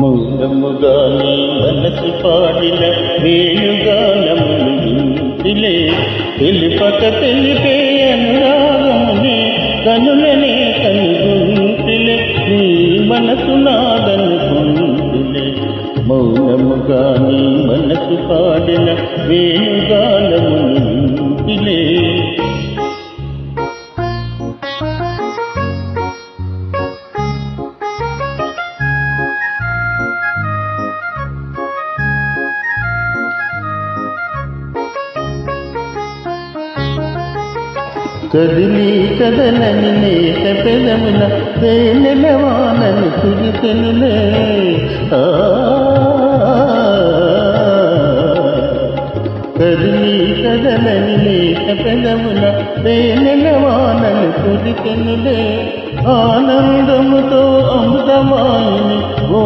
మౌనముగా నీ మనసు పాడిన వేణుగానములు వింటిలే తెలుపక తెలిపే అనురాగమునే కనులనే కనుగుంటిలే నీ మనసు నాదనుకుంటిలే మౌనముగా నీ మనసు పాడిన వేణుగానములు వింటిలే కదిలి కదలని లేక పెదముల తేనెల వానలు కురిసెనులే కదిలి కదలని లేక పెదముల తేనెల వానలు కురిసెనులే ఆనందముతో అమృతమాయిని